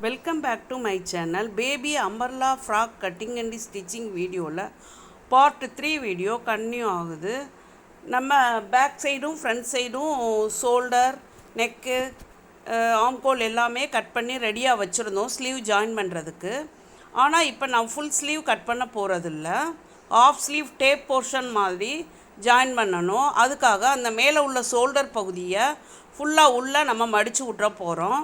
Welcome back to my channel. Baby umbrella frock cutting and stitching வீடியோவில் part 3 video continue ஆகுது. நம்ம back சைடும் front சைடும் shoulder, neck, ஆம்கோல் எல்லாமே கட் பண்ணி ரெடியாக வச்சுருந்தோம் ஸ்லீவ் ஜாயின் பண்ணுறதுக்கு. ஆனால் இப்போ நான் ஃபுல் ஸ்லீவ் கட் பண்ண போகிறதில்ல, ஆஃப் ஸ்லீவ் டேப் போர்ஷன் மாதிரி ஜாயின் பண்ணணும். அதுக்காக அந்த மேலே உள்ள ஷோல்டர் பகுதியை ஃபுல்லாக உள்ளே நம்ம மடித்து விட்ற போகிறோம்.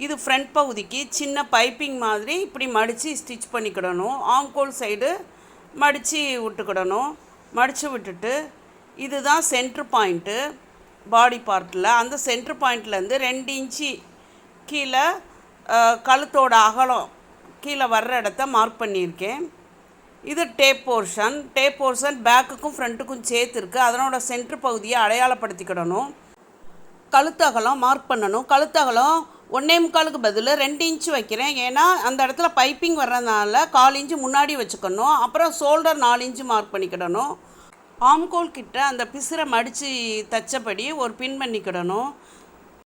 இது ஃப்ரண்ட் பகுதிக்கு சின்ன பைப்பிங் மாதிரி இப்படி மடித்து ஸ்டிச் பண்ணிக்கிடணும். ஆம்கோல் சைடு மடித்து விட்டுக்கிடணும். மடித்து விட்டுட்டு இதுதான் சென்ட்ரு பாயிண்ட்டு பாடி பார்ட்டில். அந்த சென்ட்ரு பாயிண்ட்லேருந்து 2 இன்ச்சு கீழே கழுத்தோட அகலம் கீழே வர்ற இடத்த மார்க் பண்ணியிருக்கேன். இது டேப் போர்ஷன் பேக்குக்கும் ஃப்ரண்ட்டுக்கும் சேர்த்துருக்கு. அதனோட சென்ட்ரு பகுதியை அடையாளப்படுத்திக்கிடணும். கழுத்தகலம் மார்க் பண்ணணும். கழுத்தகலம் 1.25க்கு பதில் 2 இன்ச்சு வைக்கிறேன். ஏன்னா அந்த இடத்துல பைப்பிங் வர்றதுனால 1/4 இன்ச்சு முன்னாடி வச்சுக்கணும். அப்புறம் ஷோல்டர் 4 இன்ச்சு மார்க் பண்ணிக்கிடணும். ஆம்கோல் கிட்ட அந்த பிசுரை மடித்து தச்சபடி ஒரு பின் பண்ணிக்கிடணும்.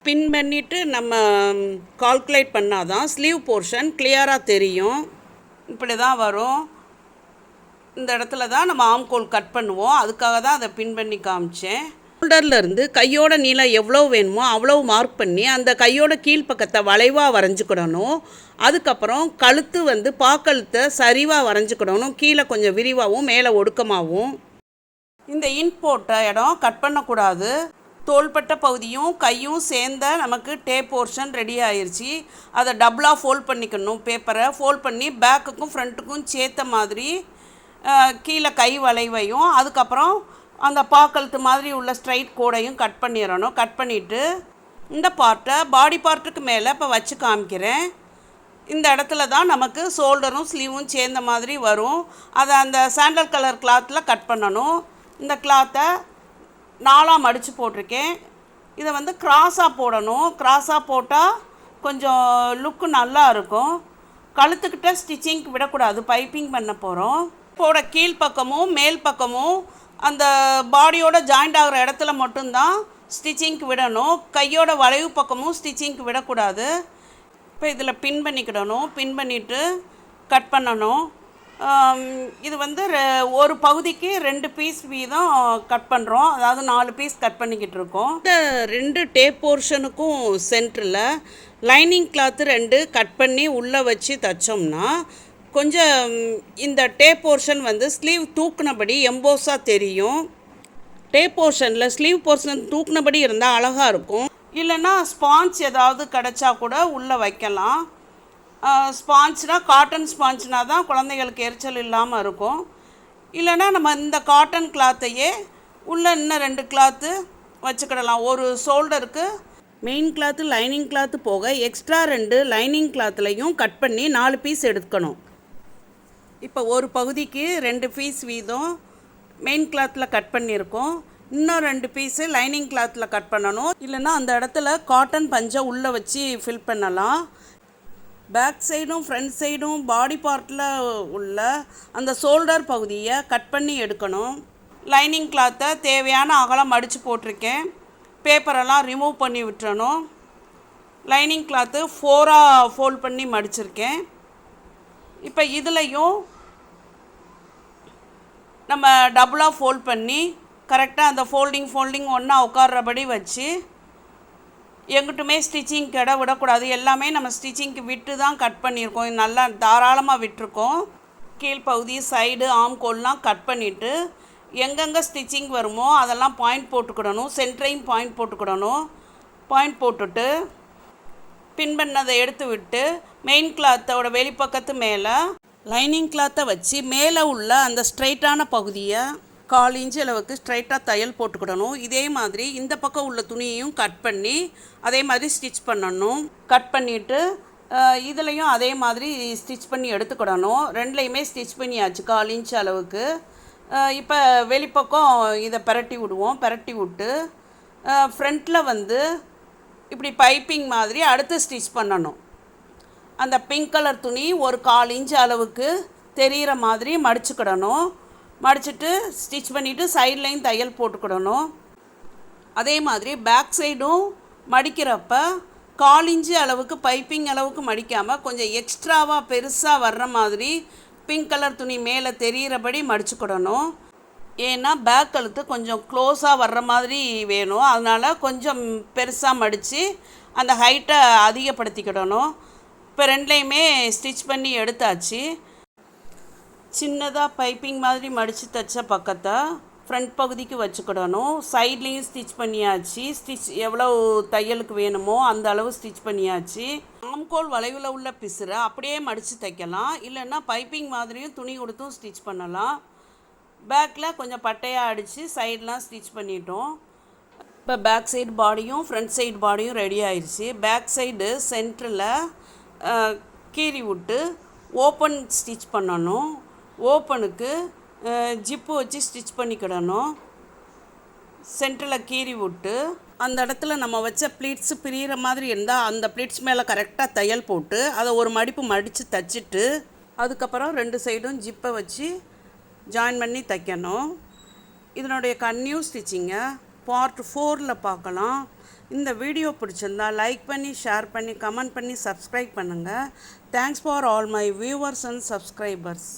பின் பண்ணிவிட்டு நம்ம கால்குலேட் பண்ணால் தான் ஸ்லீவ் போர்ஷன் கிளியராக தெரியும். இப்படி தான் வரும். இந்த இடத்துல தான் நம்ம ஆம்கோல் கட் பண்ணுவோம். அதுக்காக தான் அதை பின் பண்ணி காமிச்சேன். ஷோல்டர்லேருந்து கையோட நீளம் எவ்வளோ வேணுமோ அவ்வளோ மார்க் பண்ணி அந்த கையோட கீழ்ப்பக்கத்தை வளைவாக வரைஞ்சிக்கிடணும். அதுக்கப்புறம் கழுத்து பாக்கழுத்தை சரிவாக வரைஞ்சிக்கிடணும். கீழே கொஞ்சம் விரிவாகவும் மேலே ஒடுக்கமாகவும். இந்த இன் போட்ட இடம் கட் பண்ணக்கூடாது. தோள்பட்ட பகுதியும் கையும் சேர்ந்த நமக்கு டேப் போர்ஷன் ரெடி ஆயிடுச்சு. அதை டபுளாக ஃபோல்ட் பண்ணிக்கணும். பேப்பரை ஃபோல்ட் பண்ணி பேக்குக்கும் ஃப்ரண்ட்டுக்கும் சேர்த்த மாதிரி கீழே கை வளைவையும் அதுக்கப்புறம் அந்த பாக்கழுத்து மாதிரி உள்ள ஸ்ட்ரைட் கோடையும் கட் பண்ணிடணும். கட் பண்ணிவிட்டு இந்த பார்ட்டை பாடி பார்ட்டுக்கு மேலே இப்போ வச்சு காமிக்கிறேன். இந்த இடத்துல தான் நமக்கு ஷோல்டரும் ஸ்லீவும் சேர்ந்த மாதிரி வரும். அதை அந்த சாண்டல் கலர் கிளாத்தில் கட் பண்ணணும். இந்த கிளாத்தை 4ஆக மடித்து போட்டிருக்கேன். இதை கிராஸாக போடணும். கிராஸாக போட்டால் கொஞ்சம் லுக்கு நல்லா இருக்கும். கழுத்துக்கிட்ட ஸ்டிச்சிங்க்கு விடக்கூடாது, பைப்பிங் பண்ண போகிறோம். இப்போட கீழ்ப்பக்கமும் மேல் பக்கமும் அந்த பாடியோட ஜாயிண்ட் ஆகிற இடத்துல மட்டும்தான் ஸ்டிச்சிங்க்கு விடணும். கையோட வளைவு பக்கமும் ஸ்டிச்சிங்க்கு விடக்கூடாது. இப்போ இதில் பின் பண்ணிக்கிடணும். பின் பண்ணிவிட்டு கட் பண்ணணும். இது ஒரு பகுதிக்கு 2 பீஸ் வீதம் கட் பண்ணுறோம். அதாவது 4 பீஸ் கட் பண்ணிக்கிட்டு இருக்கோம். இந்த 2 டேப் போர்ஷனுக்கும் சென்டரில் லைனிங் கிளாத்து 2 கட் பண்ணி உள்ளே வச்சு தைச்சோம்னா கொஞ்சம் இந்த டேப் போர்ஷன் ஸ்லீவ் தூக்குனபடி எம்போஸாக தெரியும். டேப் போர்ஷனில் ஸ்லீவ் போர்ஷன் தூக்குனபடி இருந்தால் அழகாக இருக்கும். இல்லைன்னா ஸ்பாஞ்ச் ஏதாவது கிடச்சா கூட உள்ளே வைக்கலாம். ஸ்பாஞ்ச்னால் காட்டன் ஸ்பாஞ்ச்னால் தான் குழந்தைகளுக்கு எரிச்சல் இல்லாமல் இருக்கும். இல்லைன்னா நம்ம இந்த காட்டன் கிளாத்தையே உள்ளே இன்னும் 2 கிளாத்து வச்சுக்கிடலாம். ஒரு ஷோல்டருக்கு மெயின் கிளாத்து லைனிங் கிளாத்து போக எக்ஸ்ட்ரா 2 லைனிங் கிளாத்துலையும் கட் பண்ணி 4 பீஸ் எடுக்கணும். இப்போ ஒரு பகுதிக்கு 2 பீஸ் வீதம் மெயின் கிளாத்தில் கட் பண்ணியிருக்கோம். இன்னும் 2 பீஸு லைனிங் கிளாத்தில் கட் பண்ணணும். இல்லைன்னா அந்த இடத்துல காட்டன் பஞ்சை உள்ளே வச்சு ஃபில் பண்ணலாம். பேக் சைடும் ஃப்ரண்ட் சைடும் பாடி பார்ட்டில் உள்ள அந்த ஷோல்டர் பகுதியை கட் பண்ணி எடுக்கணும். லைனிங் கிளாத்தை தேவையான அகலம் மடித்து போட்டிருக்கேன். பேப்பரெல்லாம் ரிமூவ் பண்ணி விட்டுறணும். லைனிங் கிளாத்து 4ஆக ஃபோல்ட் பண்ணி மடிச்சிருக்கேன். இப்போ இதுலையும் நம்ம டபுளாக ஃபோல்ட் பண்ணி கரெக்டாக அந்த ஃபோல்டிங் ஒன்றா உட்கார்றபடி வச்சு எங்கிட்டுமே ஸ்டிச்சிங்க்கு இடம் விடக்கூடாது. எல்லாமே நம்ம ஸ்டிச்சிங்க்கு விட்டு தான் கட் பண்ணியிருக்கோம். நல்லா தாராளமாக விட்டுருக்கோம். கீழ்ப்பகுதி சைடு ஆம்கோல்லாம் கட் பண்ணிவிட்டு எங்கெங்கே ஸ்டிச்சிங் வருமோ அதெல்லாம் பாயிண்ட் போட்டுக்கிடணும். சென்டரையும் பாயிண்ட் போட்டுக்கிடணும். பாயிண்ட் போட்டுட்டு பின் பண்ணதை எடுத்து விட்டு மெயின் கிளாத்தோட வெளிப்பக்கத்து மேலே லைனிங் கிளாத்தை வச்சு மேலே உள்ள அந்த ஸ்ட்ரைட்டான பகுதியை 1/4 இன்ச்சு அளவுக்கு ஸ்ட்ரைட்டாக தையல் போட்டுக்கிடணும். இதே மாதிரி இந்த பக்கம் உள்ள துணியையும் கட் பண்ணி அதே மாதிரி ஸ்டிச் பண்ணணும். கட் பண்ணிவிட்டு இதுலேயும் அதே மாதிரி ஸ்டிச் பண்ணி எடுத்துக்கிடணும். 2லையுமே ஸ்டிச் பண்ணியாச்சு 1/4 இன்ச்சு அளவுக்கு. இப்போ வெளிப்பக்கம் இதை பரட்டி விடுவோம். பரட்டி விட்டு ஃப்ரண்ட்டில் இப்படி பைப்பிங் மாதிரி அடுத்து ஸ்டிச் பண்ணணும். அந்த பிங்க் கலர் துணி ஒரு 1/4 இன்ச்சு அளவுக்கு தெரிகிற மாதிரி மடிச்சுக்கிடணும். மடிச்சுட்டு ஸ்டிச் பண்ணிவிட்டு சைட்லையும் தையல் போட்டுக்கிடணும். அதே மாதிரி பேக் சைடும் மடிக்கிறப்ப 1/4 இன்ச்சு அளவுக்கு பைப்பிங் அளவுக்கு மடிக்காமல் கொஞ்சம் எக்ஸ்ட்ராவாக பெருசாக வர்ற மாதிரி பிங்க் கலர் துணி மேலே தெரிகிறபடி மடிச்சுக்கிடணும். ஏன்னா பேக் கழுத்து கொஞ்சம் க்ளோஸாக வர்ற மாதிரி வேணும். அதனால் கொஞ்சம் பெருசாக மடித்து அந்த ஹைட்டை அதிகப்படுத்திக்கிடணும். இப்போ ரெண்டுலேயுமே ஸ்டிச் பண்ணி எடுத்தாச்சு. சின்னதாக பைப்பிங் மாதிரி மடித்து தைச்ச பக்கத்தை ஃப்ரண்ட் பகுதிக்கு வச்சுக்கிடணும். சைட்லேயும் ஸ்டிச் பண்ணியாச்சு. ஸ்டிச் எவ்வளோ தையலுக்கு வேணுமோ அந்த அளவு ஸ்டிச் பண்ணியாச்சு. ஆம்கோல் வளைவில் உள்ள பிசுரை அப்படியே மடித்து தைக்கலாம். இல்லைன்னா பைப்பிங் மாதிரியும் துணி கொடுத்தும் ஸ்டிச் பண்ணலாம். பேக்கில் கொஞ்சம் பட்டையாக அடித்து சைடெலாம் ஸ்டிச் பண்ணிட்டோம். இப்போ பேக் சைடு பாடியும் ஃப்ரண்ட் சைடு பாடியும் ரெடி ஆயிடுச்சு. பேக் சைடு சென்டரில் கீறி விட்டு ஓப்பன் ஸ்டிச் பண்ணணும். ஓப்பனுக்கு ஜிப்பு வச்சு ஸ்டிச் பண்ணிக்கிடணும். சென்டரில் கீறி விட்டு அந்த இடத்துல நம்ம வச்ச ப்ளீட்ஸு பிரிகிற மாதிரி இருந்தால் அந்த ப்ளீட்ஸ் மேலே கரெக்டாக தையல் போட்டு அதை ஒரு மடிப்பு மடித்து தைச்சிட்டு அதுக்கப்புறம் 2 சைடும் ஜிப்பை வச்சு ஜாயின் பண்ணி தைக்கணும். இதனுடைய கன்னியூ ஸ்டிச்சிங்கை பார்ட் 4ல் பார்க்கலாம். இந்த வீடியோ பிடிச்சிருந்தா லைக் பண்ணி, ஷேர் பண்ணி, கமெண்ட் பண்ணி, சப்ஸ்கிரைப் பண்ணுங்கள். Thanks for all my viewers and subscribers.